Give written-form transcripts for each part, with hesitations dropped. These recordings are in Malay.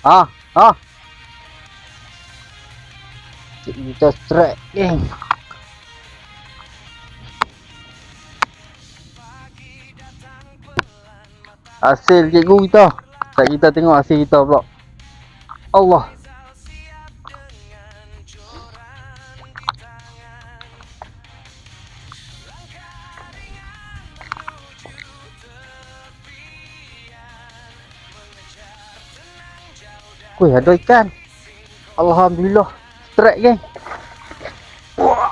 Ah, ah. Kita strike geng. Hasil cikgu kita. Tak kita tengok hasil kita pula. Allah. Kuih ada ikan. Alhamdulillah. Strike geng. Wah.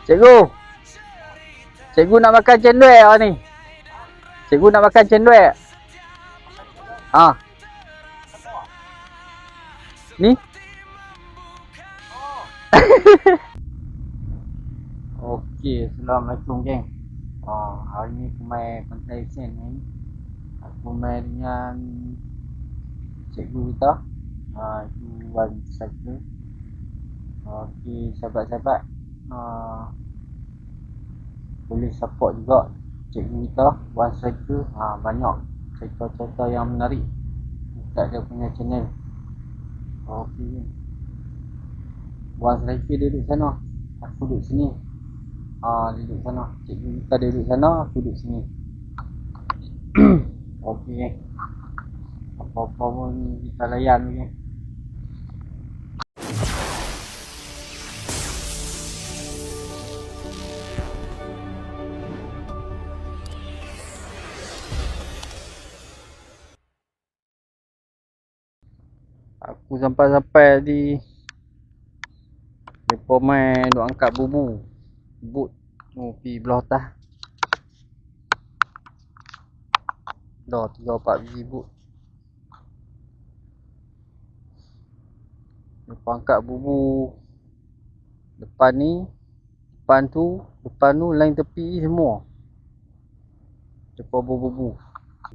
Cikgu. Cikgu nak makan cendol ni. Cikgu nak makan cendol. Ah. Ni. Okey, assalamualaikum geng. Hari ni aku main Pantai Sen ni. Aku main dengan cikgu kita. Itu Wan Cycle. Okey, sahabat-sahabat. Boleh support juga cikgu kita Wan Cycle. Banyak cerita-cerita yang menarik dekat dia punya channel. Okey. Wan Cycle duduk sana. Aku duduk sini. Duduk sana. Cikgu kita duduk sana, aku duduk sini. Okey. Apa-apa pun kita layan ni. Aku sampai-sampai di depa main duk angkat bubu. Boat pi belah atas. Dah 3-4 biji boat. Depa angkat bubu. Depan ni, depan tu lain tepi semua. Depa bubu.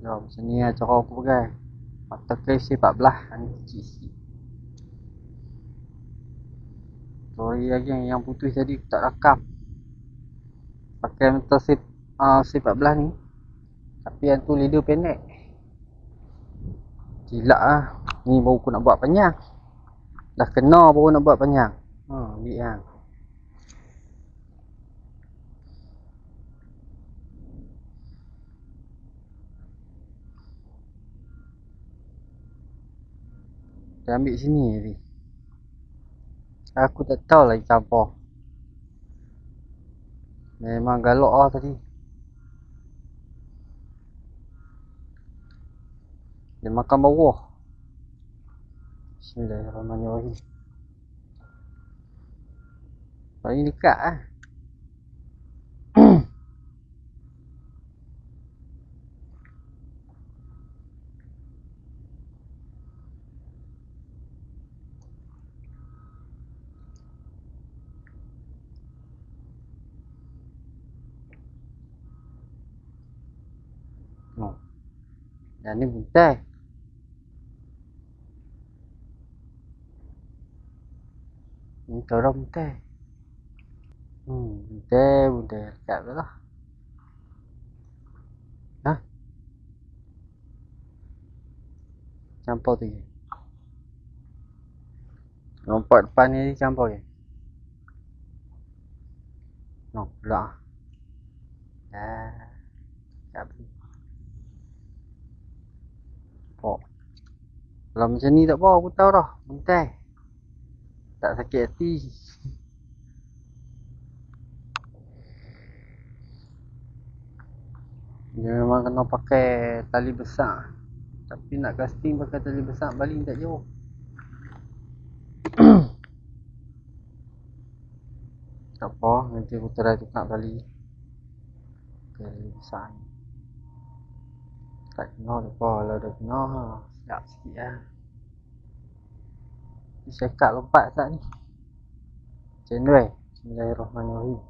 Ya, macam ni lah cara aku pakai. Mata keris 14 ni kecil sikit. Sorry lagi yang putus tadi aku tak rakam. Pakai mata C14 ni. Tapi yang tu leader pendek. Gila lah. Ni baru aku nak buat panjang. Dah kena baru nak buat panjang. Ambil kan. Dia ambil sini tadi. Aku tak tahu lah ikan apa. Memang galak lah tadi. Dia makan bawah. Bismillahirrahmanirrahim. Paling dekat lah. Dan ni buntai. Ni orang buntai. Buntai dekat tu lah. Campur tu je. Lompat depan ni campur je. Pula. Tak apa. Kalau macam ni tak apa, aku tahu dah. Buntai. Tak sakit hati. Dia memang kena pakai tali besar. Tapi nak casting pakai tali besar, baling tak jauh. Tak apa, nanti aku try tukar tali. Tali besar ni. Tak kena tak apa, kalau dah kena, siap sikit lah. Sekat lompat saat ni. Cendol. Bismillahirrahmanirrahim.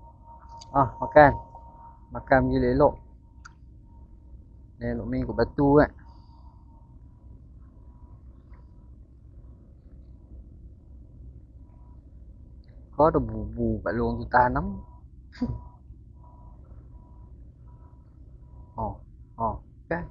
Makan. Makan bila elok. Elok main kot batu kan. Kau ada bubu kat luar tu tanam. Kan.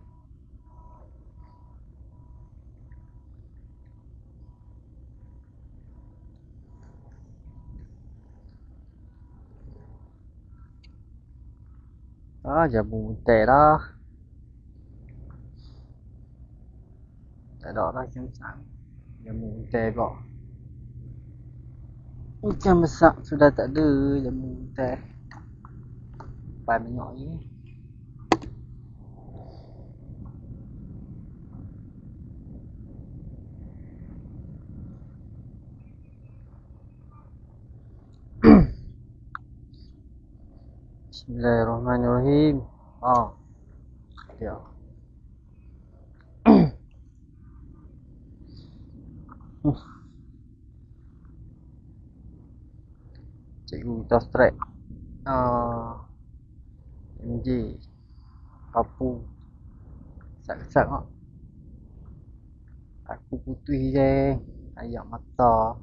Jamu teh dah. Tak ada dah ikan besar. Jamu teh pula. Ikan besar sudah tak ada jamu teh. Banyak ni. Bismillahirrahmanirrahim. Ya. Cikgu kita strike. MJ. Papu. Kesak-kesak tak? Aku putih je. Ayak mata.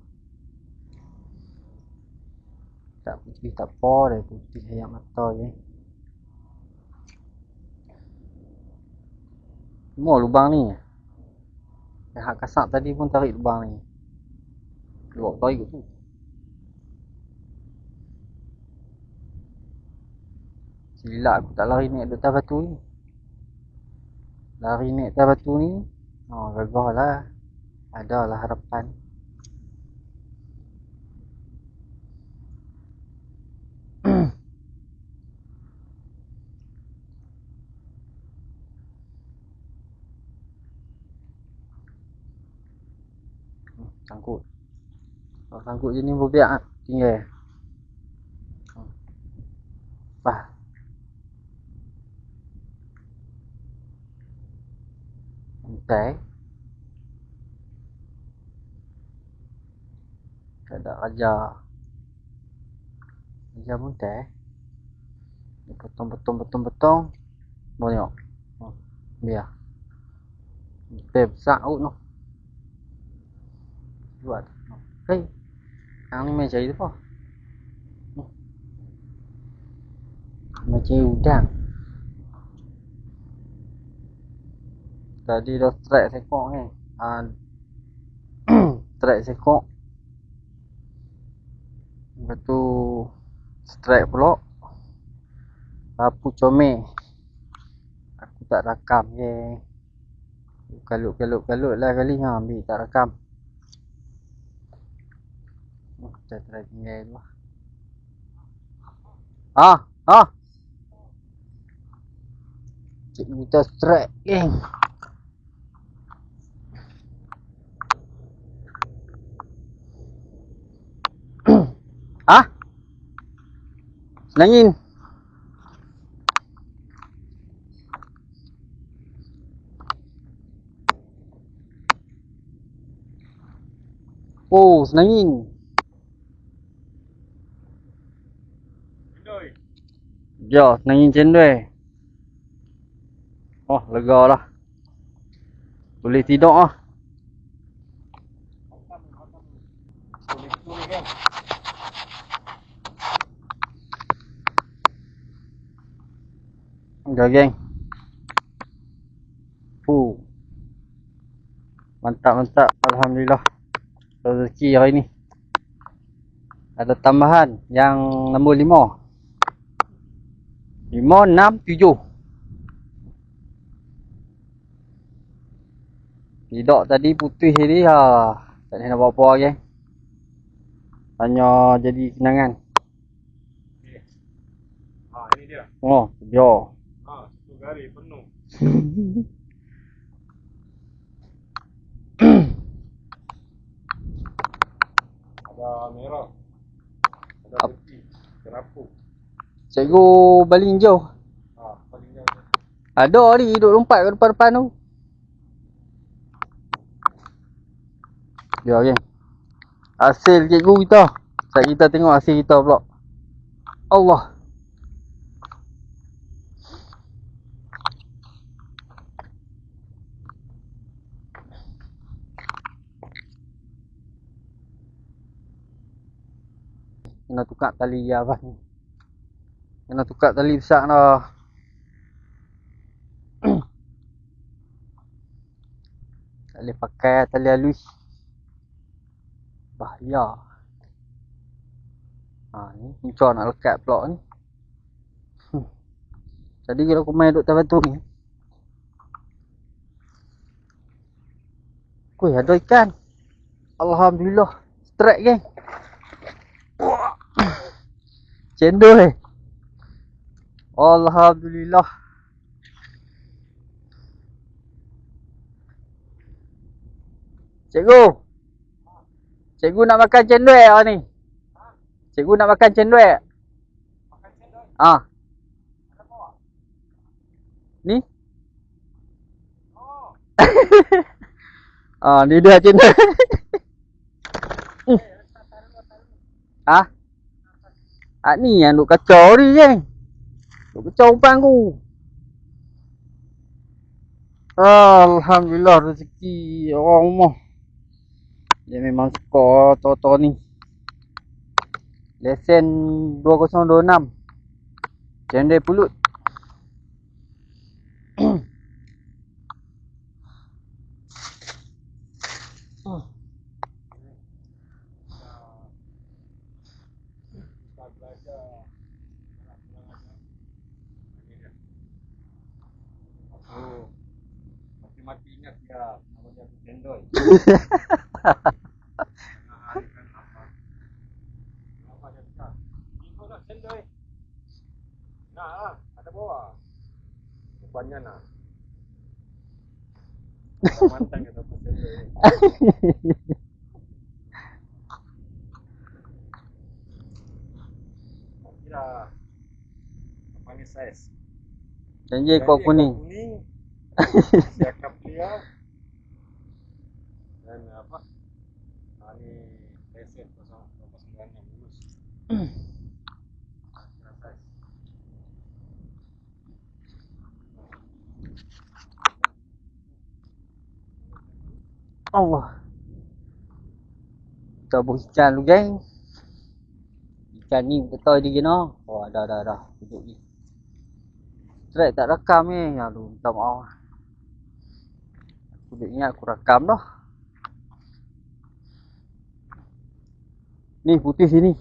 Tak putih tak apa dah. Putih ayak mata je. Semua lubang ni. Yang hak kasak tadi pun tarik lubang ni. Keluar tarik tu. Silap aku tak lari naik atas batu ni. Lari naik atas batu ni. Gagah lah. Adalah harapan. Sangkut. Kalau sangkut je ni berbiak lah. Tinggal. Santai. Tak ada raja. Raja muntah. Dia potong. Banyak. Biar. Muntah besar kot tu. Buat. Hei. Yang ni main cari tu apa? Macam udang. Tadi dah strike sekok ni. Strike sekok. Lepas tu strike pula. Papu comel. Aku tak rakam je. Kalut lah kali. Ambil tak rakam. Kita try tinggal dulu. Cikgu kita strike geng. Senangin. Senangin. Ya, senangin cendol. Lega lah. Boleh tidur lah. Dah geng. Mantap. Alhamdulillah. Rezeki hari ni. Ada tambahan yang nombor 5. 5, 6, 7. Tidak tadi putih tadi tak boleh nak buat apa lagi. Hanya jadi kenangan. Ini dia. Ya. Satu gari penuh. Ada merah. Ada putih. Kerapu. Cikgu baling jauh. Paling jauh. Ada hari duduk lompat ke depan-depan tu. Ya geng. Hasil cikgu kita. Kita tengok hasil kita pula. Allah. Kena tukar tali abang ni. Kena tukar tali besar dah. Tak boleh pakai tali halus. Bahaya. Ni muncul nak lekat pula ni. Tadi kalau aku main duduk atas batu ni. Kuih, ada ikan. Alhamdulillah. Strike geng. Cendol. Alhamdulillah. Cikgu. Cikgu nak makan cendol lah ni. Cikgu nak makan cendol. Makan cendol. Ah. Ada bawa? Ni. Oh. Ah, ni dia cendol. Ah. Ah ni yang duk kacau ni geng. Duk kacau umpan aku. Alhamdulillah rezeki orang rumah. Dia memang skor Toto ni. Lesen 2026. Cendol pulut. Kita belajar nak pulang. Ini dia. Aku mati-mati ingat dia nama dia cendol. Apa dia cakap? Ini nak cendol. Nak lah, ada bawa. Rupanya nak. Mantan kata pasal cendol ni. Kira apa ni saiz? Janji kau kuning. Kuning. Siakap dia. Dan apa? Ni lesen 0.9 lulus. Kira saiz. Allah. Kita buh ikan lu geng. Ikan ni betul dia kena. Oh dah. Duduk ni. Strike tak rekam ni. Aduh, minta maaf. Aku dah ingat aku rakam dah. Ni putih sini.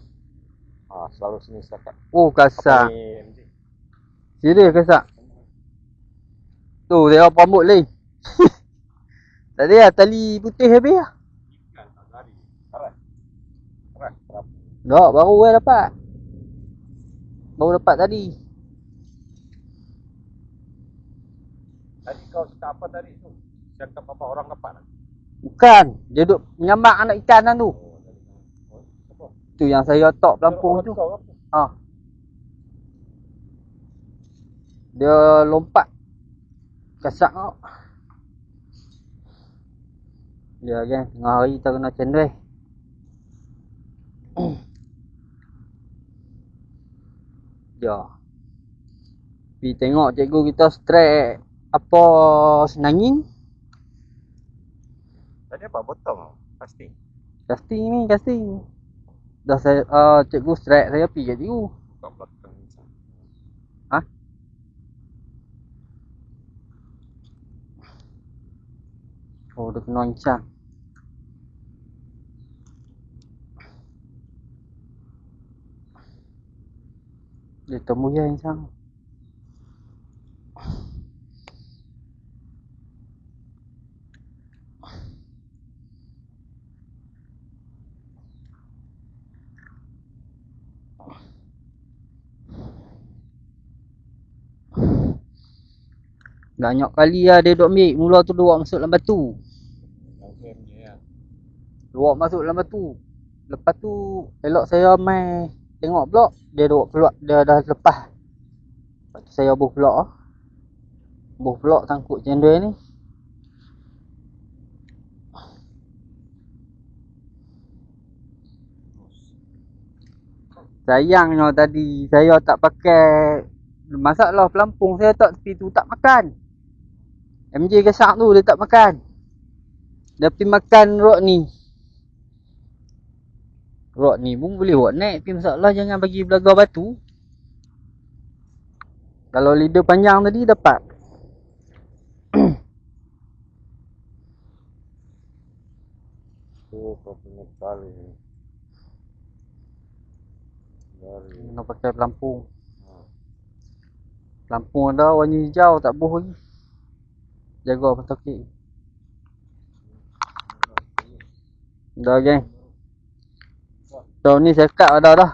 Selalu sini setakat. Oh kasar. MJ? Serius kasar. Tu tengok pambut lain. Tadi lah tali putih habis lah. Ikan tak lari. Karat. Berapa? Tak, baru dapat. Baru dapat tadi. Tadi kau cakap apa tadi tu? Cakap apa orang dapat lah? Bukan. Dia duduk menyambar anak ikan kan tu. Apa? Tu yang saya tok pelampung tu. Kau apa? Ha. Dia lompat. Kasak kau. Ya kan, tengah hari kita kena cendol. Ya. Pergi tengok cikgu kita strike apa senangin. Tadi apa botol? Pasti. Casting. Dah saya cikgu strike saya pergi kat cikgu. Buka belakang macam. Ha? Oh, dia kena ancang. Dia temu je ancang. Banyak kali lah dia duk ambil. Mula tu dia buat masuk dalam batu. Langsung je ya. Dia buat masuk dalam batu. Lepas tu elok saya main tengok pulak. Dia duk keluar. Dia dah lepas. Lepas tu saya buh pulak lah. Buh pulak sangkut cendol ni. Sayangnya tadi saya tak pakai. Masalah pelampung saya tak tepi tu tak makan. MJ kesak tu dia tak makan. Dia pergi makan rok ni. Rok ni pun boleh buat naik. Tapi masalah jangan bagi belaga batu. Kalau lidah panjang tadi dapat. Tu kau punya kali ni. Dari. Kena pakai pelampung. Lampung ada warna hijau tak boh lagi. Jaga petokek. Dah geng. Tahun ni saya kat ada dah.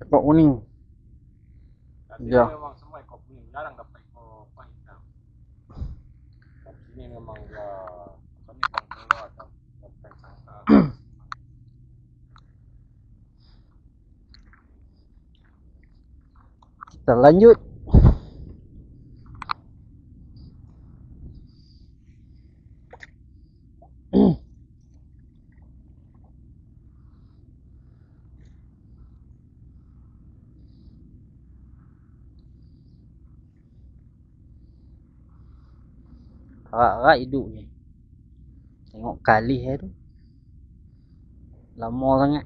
Ekor kuning. Sini Ya. memang semua ekor kuning, jarang dapat ekor apa hitam. Sini memang dia apa ni bang keluar atau dapat sangka. Kita lanjut. Rak-rak hidup ni. Tengok kalih tu. Lama sangat.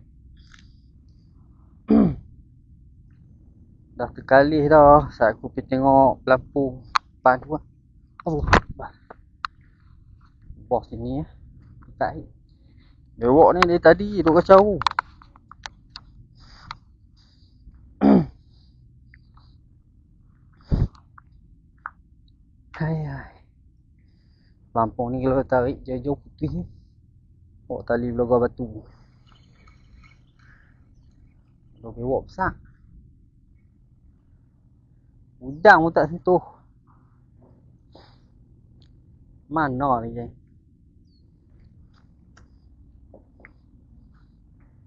Dah terkalih dah. Saat aku pergi tengok pelampung depan tu lah. Oh, bawah sini ya. Dekat. Bewok ni dari tadi duk kacau. Hai. Pelampung ni kalau tarik jauh-jauh putih ni. Bawa tali belaga batu. Kalau bewok besar. Udang pun tak sentuh. Mana ni geng?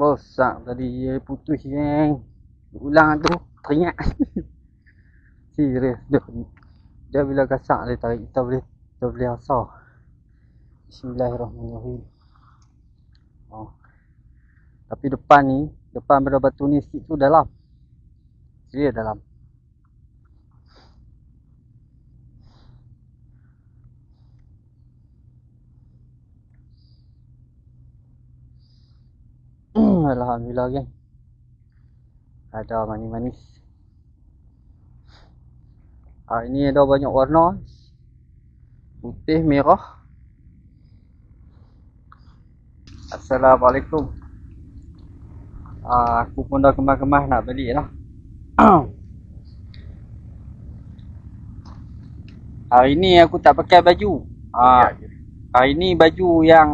Bosak tadi putus geng. Ulang tu teringat. Serius dia bila kasak dia tarik kita boleh asar. Bismillahirrahmanirrahim. Oh. Tapi depan pada batu ni sikit tu dalam. Dia dalam. Alhamdulillah geng. Ada manis-manis. Hari ni ada banyak warna. Putih, merah. Assalamualaikum. Aku pun dah kemas-kemas nak balik lah. Hari ni aku tak pakai baju. Hari ni baju yang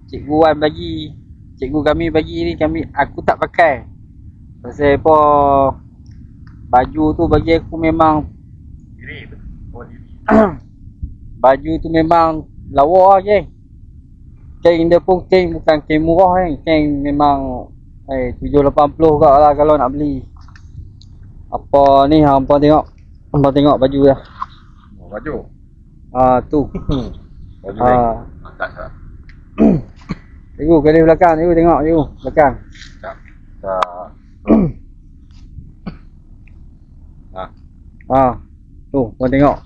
cikgu Wan bagi, cikgu kami bagi ni aku tak pakai. Pasal apa, baju tu bagi aku memang Diri. baju tu memang lawa je. Kain dia pun kain bukan kain murah kan. Kain memang 780 kak lah kalau nak beli. Apa ni hampa tengok. Hampa tengok baju dah. Baju. Tu. Baju ni. Tak salah. Cikgu kali belakang cikgu tengok cikgu belakang. Tak. Tu kau tengok.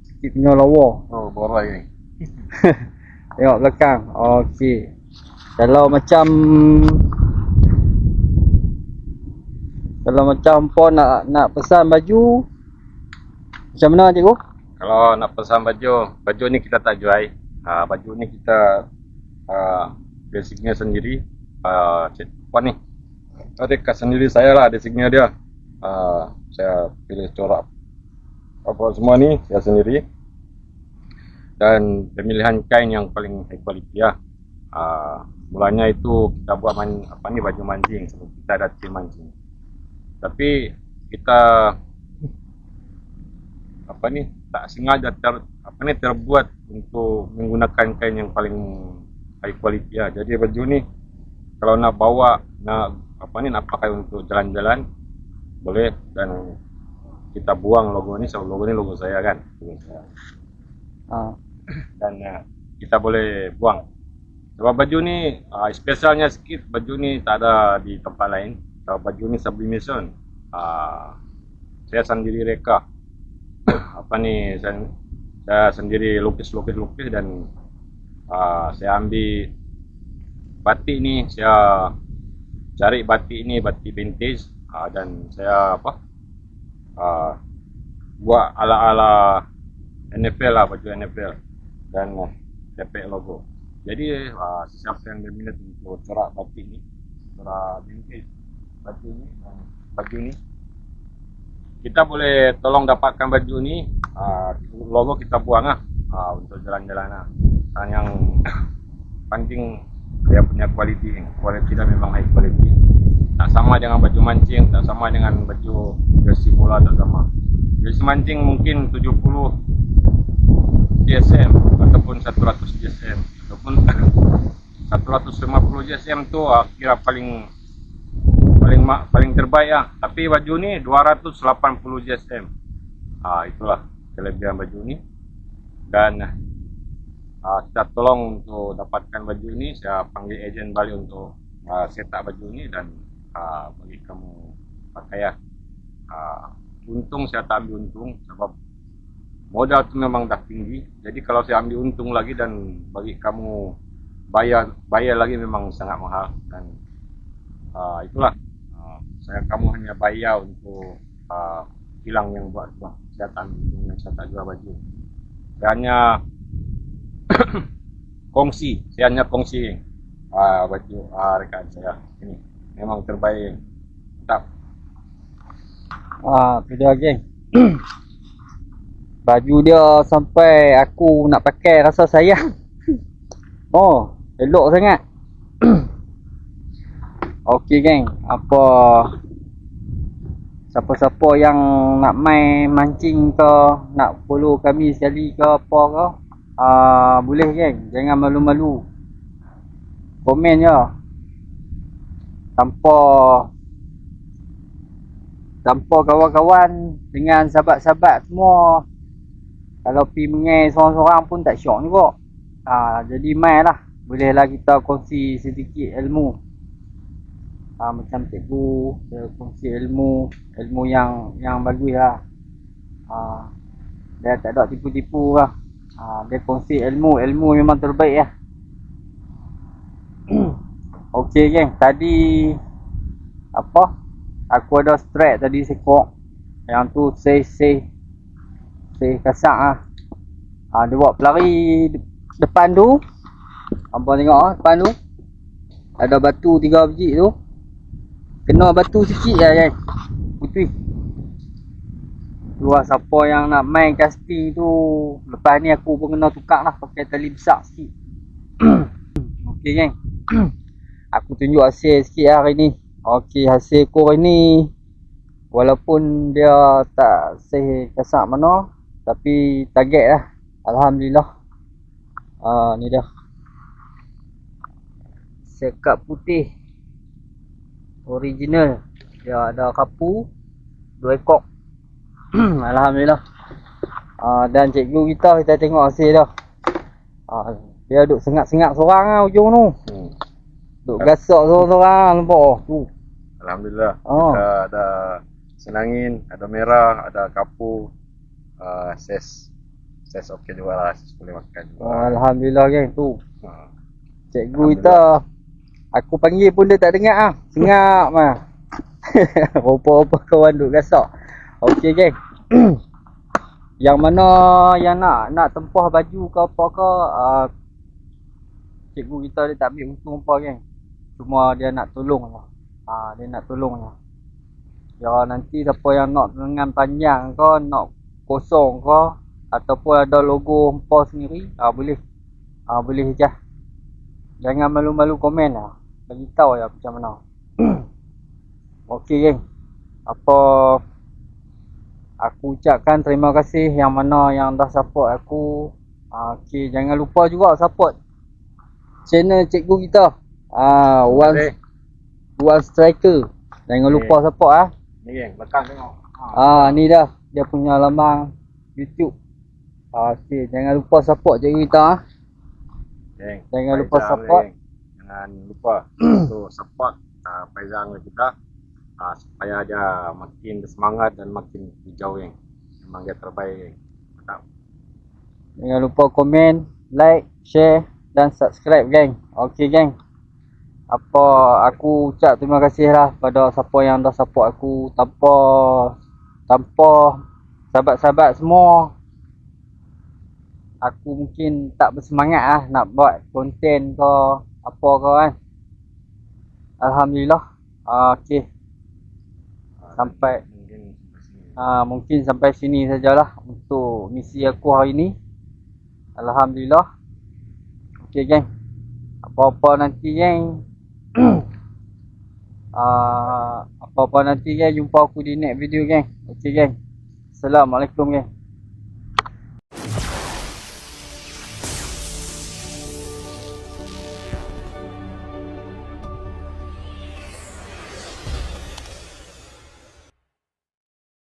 Sikit punya lawa. Oh, borai ni. Tengok belakang. Okey. Kalau macam pon nak pesan baju macam mana cikgu? Kalau nak pesan baju ni kita tak jual. Baju ni kita basicnya sendiri. Apa ni? Ada sendiri saya lah basicnya dia. Saya pilih corak apa semua ni saya sendiri. Dan pemilihan kain yang paling high quality ya. Mulanya itu kita buat baju mancing sebab kita ada tim mancing. Tapi kita tak sengaja terbuat untuk menggunakan kain yang paling high quality ya. Jadi baju ni kalau nak bawa nak pakai untuk jalan-jalan boleh, dan kita buang logo ni, so logo ni logo saya kan. Dan kita boleh buang. Sebab baju ni spesialnya sikit, baju ni tak ada di tempat lain. So, baju ni sublimation. Saya sendiri reka. Saya sendiri lukis dan saya ambil batik ni, saya cari batik ni, batik vintage, dan saya buat ala-ala NFL lah, baju NFL dan tepek logo. Jadi siapa yang berminat untuk corak batik ni, corak vintage baju ni, kita boleh tolong dapatkan baju ni, logo kita buang lah untuk jalan-jalan lah. Yang penting dia punya kualiti dia memang high quality. Tak sama dengan baju mancing, tak sama dengan baju jersey bola, tak sama. Jersey mancing mungkin 70 GSM ataupun 100 GSM ataupun 150 GSM tu kira paling terbaik lah. Tapi baju ni 280 GSM. Itulah kelebihan baju ni. Dan kita tolong untuk dapatkan baju ni, saya panggil ejen balik untuk setup baju ni dan bagi kamu pakai ya. Untung saya tak ambil untung sebab modal tu memang dah tinggi. Jadi kalau saya ambil untung lagi dan bagi kamu bayar lagi memang sangat mahal. Dan itulah, kamu hanya bayar untuk hilang yang buat kesihatan yang saya tak jual baju. Saya hanya kongsi baju rekan saya ini memang terbaik. Mantap. Tu dia geng. Baju dia sampai aku nak pakai rasa sayang. Oh, elok sangat. Okey geng, siapa-siapa yang nak main mancing ke, nak follow kami sekali ke apa ke, boleh geng, jangan malu-malu. Komen je. Tanpa kawan-kawan dengan sahabat-sahabat semua. Kalau pergi mengai seorang-seorang pun tak syok juga. Jadi main lah. Bolehlah kita kongsi sedikit ilmu. Macam cikgu, dia kongsi ilmu yang bagus lah. Dia tak ada tipu-tipu lah. Dia kongsi ilmu memang terbaik lah. Okey geng, tadi aku ada strike tadi sekok. Yang tu say kasak lah. Dia buat pelari depan tu. Abang tengok depan tu ada batu 3 biji tu. Kena batu sikit lah geng, putih. Luar siapa yang nak main casting tu, lepas ni aku pun kena tukar lah pakai tali besar sikit. Okey geng. Aku tunjuk hasil sikit lah hari ni. Okey, hasil aku hari ni, walaupun dia tak kasak mana, tapi target lah. Alhamdulillah. Ni dia. Sekap putih original. Dia ada kapu 2 ekor. Alhamdulillah. Dan cikgu kita tengok hasil dia. Dia duk sengat-sengat seorang lah ujung tu. Duk gasak seorang-seorang nampak tu. Alhamdulillah. Kita ada senangin, ada merah, ada kapu. Ses okey juga lah, ses boleh makan juga. Alhamdulillah geng tu. Cikgu kita, aku panggil pun dia tak dengar ah. Sengap mah. Rupa-rupa kawan duk gasak. Okey geng. Yang mana yang nak tempah baju ke apa ke, cikgu kita dia tak ambil untung apa geng. Cuma dia nak tolong lah. Dia nak tolong lah. Ya nanti siapa yang nak lengan panjang ke, nak kosong ke, ataupun ada logo hempa sendiri, boleh. Boleh je. Jangan malu-malu komen lah. Bagi tahu ya macam mana. Okey geng. Aku ucapkan terima kasih yang mana yang dah support aku. Okey, jangan lupa juga support channel cikgu kita. One Striker. Jangan lupa support ah. Ni geng, belakang tengok. Ni dah dia punya lambang YouTube. Okey, jangan lupa support cikgu kita Geng, jangan lupa support. Jangan lupa untuk support Faizal kita. Supaya dia makin bersemangat dan makin hijau geng. Memang dia terbaik geng. Mantap. Jangan lupa komen, like, share dan subscribe geng. Okey geng. Aku ucap terima kasih lah pada siapa yang dah support aku. Tanpa sahabat-sahabat semua, aku mungkin tak bersemangat lah nak buat konten ke apa ke kan. Alhamdulillah. Okey. Sampai mungkin sini Mungkin sampai sini sajalah untuk misi aku hari ni. Alhamdulillah. Okey geng. Apa-apa nanti geng. Apa-apa nanti geng, jumpa aku di next video geng. Okey geng. Assalamualaikum geng.